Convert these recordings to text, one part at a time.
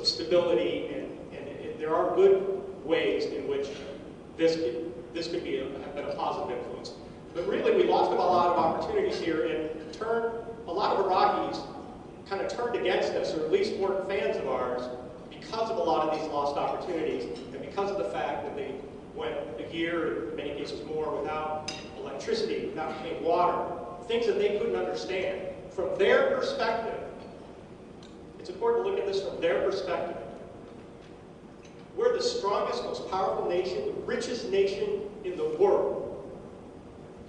stability, and there are good ways in which this could be have been a positive influence. But really, we lost a lot of opportunities here, and a lot of Iraqis kind of turned against us, or at least weren't fans of ours, because of a lot of these lost opportunities, and because of the fact that they went a year, in many cases more, without electricity, without clean water, things that they couldn't understand. From their perspective, it's important to look at this from their perspective. We're the strongest, most powerful nation, the richest nation in the world.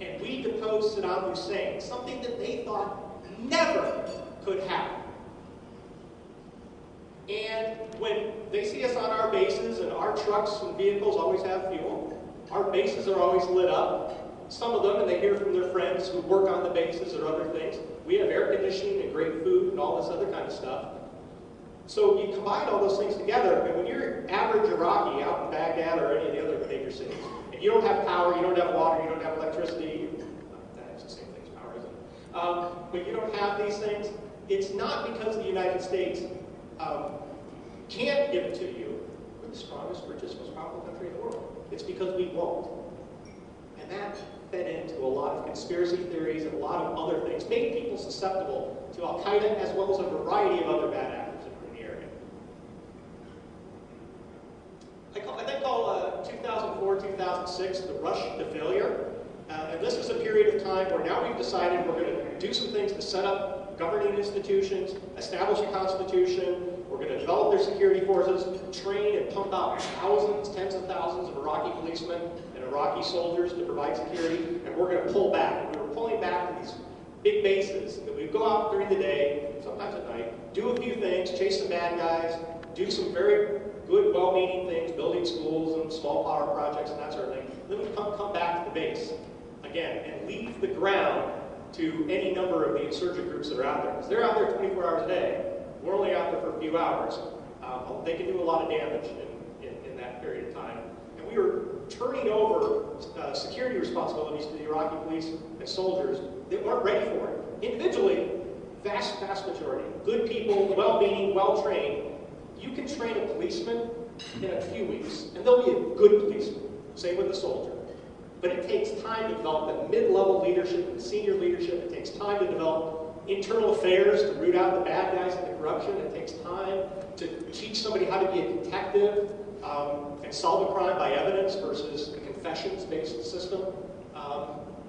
And we deposed Saddam Hussein, something that they thought never could happen. And when they see us on our bases, and our trucks and vehicles always have fuel, our bases are always lit up, some of them, and they hear from their friends who work on the bases or other things, we have air conditioning and great food and all this other kind of stuff. So you combine all those things together, and when you're average Iraqi out in Baghdad or any of the other major cities, and you don't have power, you don't have water, you don't have electricity, that's the same thing as power, isn't it? But you don't have these things, it's not because the United States can't give it to you. We're the strongest, richest, most powerful country in the world. It's because we won't. And that fed into a lot of conspiracy theories and a lot of other things, made people susceptible to Al-Qaeda as well as a variety of other bad actors in the area. I then call 2004-2006 the rush to failure. And this is a period of time where now we've decided we're going to do some things to set up governing institutions, establish a constitution. We're going to develop their security forces, train and pump out thousands, tens of thousands of Iraqi policemen and Iraqi soldiers to provide security, and we're going to pull back. And we were pulling back to these big bases that we go out during the day, sometimes at night, do a few things, chase some bad guys, do some very good, well-meaning things, building schools and small power projects and that sort of thing. Then we come back to the base again and leave the ground to any number of the insurgent groups that are out there. Because they're out there 24 hours a day. We're only out there for a few hours. They can do a lot of damage in that period of time. And we were turning over security responsibilities to the Iraqi police and soldiers that weren't ready for it. Individually, vast majority, good people, well-meaning, well-trained. You can train a policeman in a few weeks, and they'll be a good policeman. Same with the soldier. But it takes time to develop that mid-level leadership and senior leadership. It takes time to develop internal affairs to root out the bad guys and the corruption. It takes time to teach somebody how to be a detective and solve a crime by evidence versus a confessions-based system.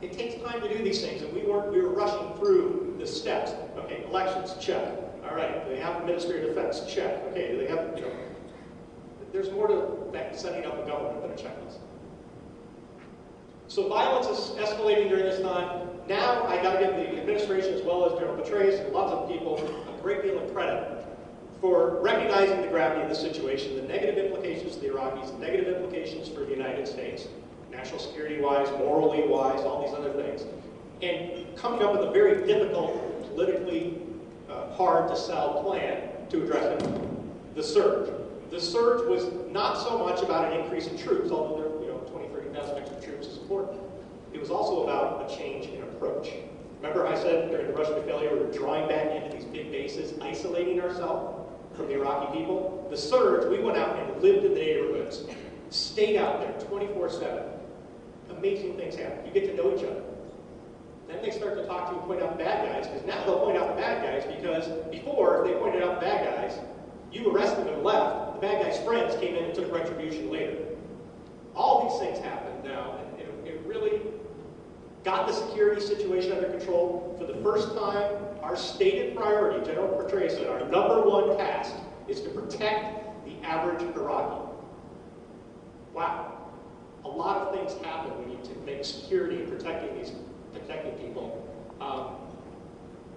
It takes time to do these things, and we were rushing through the steps. Okay, elections, check. All right, do they have administrative defense? Check. Okay, do they have, there's more to that setting up a government than a checklist. So violence is escalating during this time. Now I got to give the administration as well as General Petraeus and lots of people a great deal of credit for recognizing the gravity of the situation, the negative implications to the Iraqis, the negative implications for the United States, national security-wise, morally-wise, all these other things, and coming up with a very difficult, politically hard-to-sell plan to address it. The surge. The surge was not so much about an increase in troops, although there 30,000 extra troops is important. It was also about a change in approach. Remember I said during the rush to failure we were drawing back into these big bases, isolating ourselves from the Iraqi people? The surge, we went out and lived in the neighborhoods, stayed out there 24/7. Amazing things happen. You get to know each other. Then they start to talk to you and point out the bad guys, because now they'll point out the bad guys, because before, if they pointed out the bad guys, you arrested them and left. The bad guys' friends came in and took retribution later. All these things happened now, and it really got the security situation under control. For the first time, our stated priority, General Petraeus said, our #1 task is to protect the average Iraqi. Wow. A lot of things happen when you make security and protecting people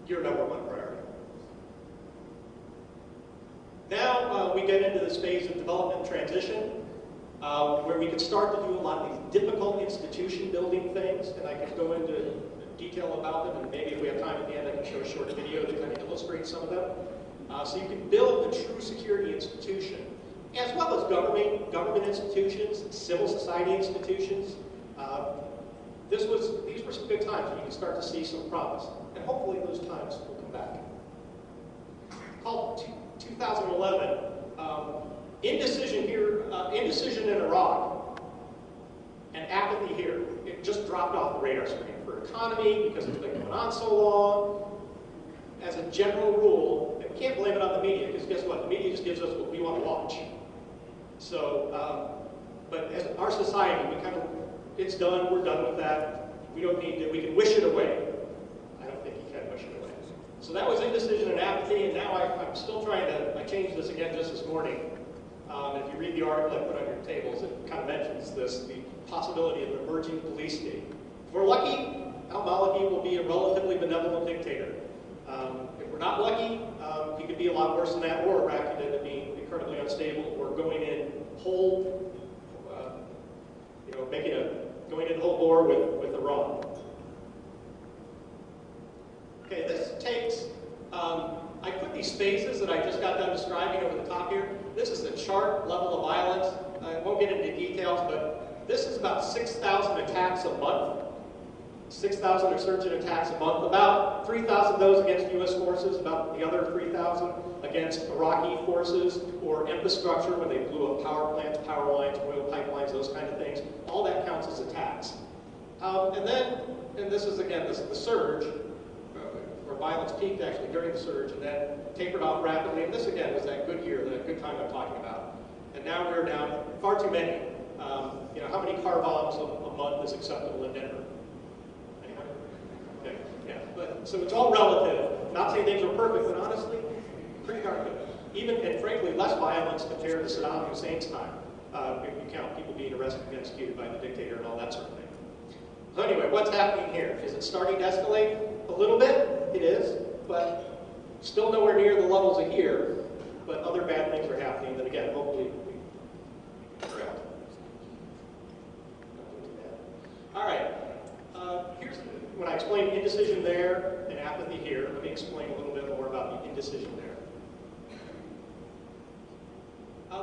your #1 priority. Now we get into this phase of development and transition. Where we could start to do a lot of these difficult institution building things, and I could go into detail about them, and maybe if we have time at the end I can show a short video to kind of illustrate some of them. So you can build a true security institution, as well as government institutions, civil society institutions. These were some good times when you can start to see some promise, and hopefully those times will come back. Called 2011, Indecision here, indecision in Iraq, and apathy here. It just dropped off the radar screen for economy because it's been going on so long. As a general rule, and we can't blame it on the media, because guess what? The media just gives us what we want to watch. So, but as our society, we kind of, it's done, we're done with that. We don't need to, we can wish it away. I don't think you can wish it away. So that was indecision and apathy, and now I'm still trying to, I changed this again just this morning. If you read the article I put on your tables, it kind of mentions this, the possibility of an emerging police state. If we're lucky, al-Maliki will be a relatively benevolent dictator. If we're not lucky, he could be a lot worse than that, or Iraqi than being incredibly unstable, or going in whole, going in whole bore with Iran. Okay, this takes, I put these phases that I just got done describing over the top here. This is the chart level of violence. I won't get into details, but this is about 6,000 attacks a month. 6,000 insurgent attacks a month, about 3,000 of those against U.S. forces, about the other 3,000 against Iraqi forces or infrastructure when they blew up power plants, power lines, oil pipelines, those kind of things. All that counts as attacks. And this is again, the surge, where violence peaked actually during the surge and then tapered off rapidly. And this again was that good year, that good time I'm talking about. And now we're down far too many. How many car bombs a month is acceptable in Denver? Okay, yeah, but so it's all relative. Not saying things are perfect, but honestly, pretty darn good. Even, and frankly, less violence compared to Saddam Hussein's time. If you count people being arrested and executed by the dictator and all that sort of thing. So anyway, what's happening here? Is it starting to escalate? A little bit, it is, but still nowhere near the levels of here. But other bad things are happening that, again, hopefully we correct. All right. Here's when I explained indecision there and apathy here. Let me explain a little bit more about the indecision there.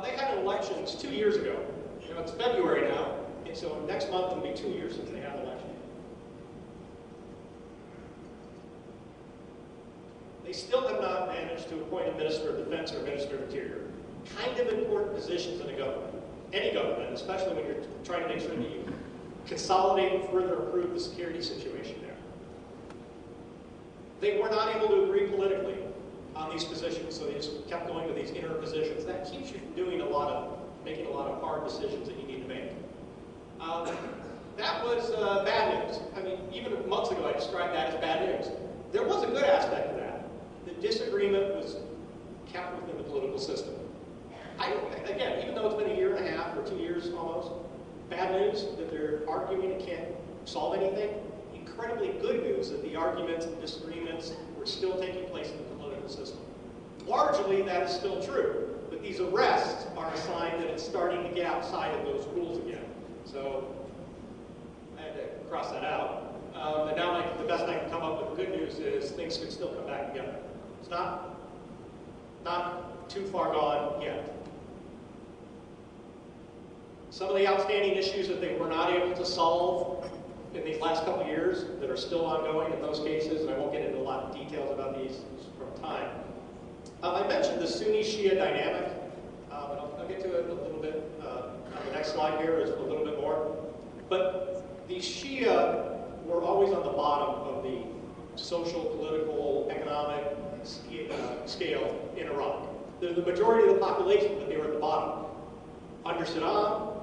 They had elections 2 years ago. It's February now, and so next month will be 2 years since they had an election. They still have not managed to appoint a Minister of Defense or a Minister of Interior. Kind of important positions in a government. Any government, especially when you're trying to make sure that you consolidate and further improve the security situation there. They were not able to agree politically on these positions, so they just kept going with these interim positions. That keeps you from doing making a lot of hard decisions that you need to make. That was bad news. I mean, even months ago I described that as bad news. There was a good aspect to that. The disagreement was kept within the political system. Again, even though it's been a year and a half or 2 years almost, bad news that they're arguing and can't solve anything. Incredibly good news that the arguments and disagreements were still taking place in the political system. Largely, that is still true, but these arrests are a sign that it's starting to get outside of those rules again. So I had to cross that out. And now the best I can come up with good news is things could still come back together. It's not too far gone yet. Some of the outstanding issues that they were not able to solve in these last couple of years that are still ongoing in those cases, and I won't get into a lot of details about these from time. I mentioned the Sunni-Shia dynamic, and I'll get to it a little bit on the next slide here, is a little bit more. But the Shia were always on the bottom of the social, political, economic scale in Iraq. They're the majority of the population, but they were at the bottom. Under Saddam,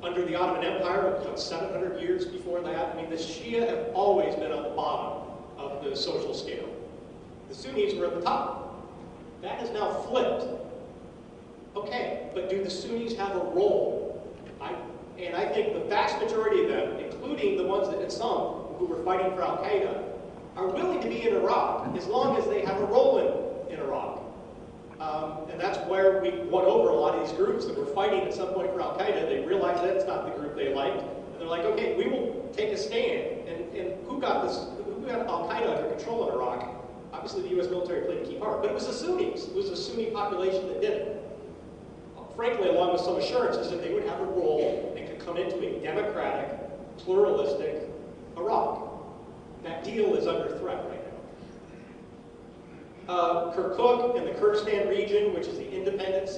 under the Ottoman Empire, about 700 years before that, I mean, the Shia have always been on the bottom of the social scale. The Sunnis were at the top. That has now flipped. Okay, but do the Sunnis have a role? And I think the vast majority of them, including the ones that, and some who were fighting for Al-Qaeda, are willing to be in Iraq as long as they have a role in Iraq. And that's where we won over a lot of these groups that were fighting at some point for Al-Qaeda. They realized that's not the group they liked. And they're like, okay, we will take a stand. And who got Al-Qaeda under control in Iraq? Obviously the U.S. military played a key part, but it was the Sunnis. It was the Sunni population that did it. Frankly, along with some assurances that they would have a role and could come into a democratic, pluralistic Iraq. That deal is under threat right now. Kirkuk and the Kurdistan region, which is the independent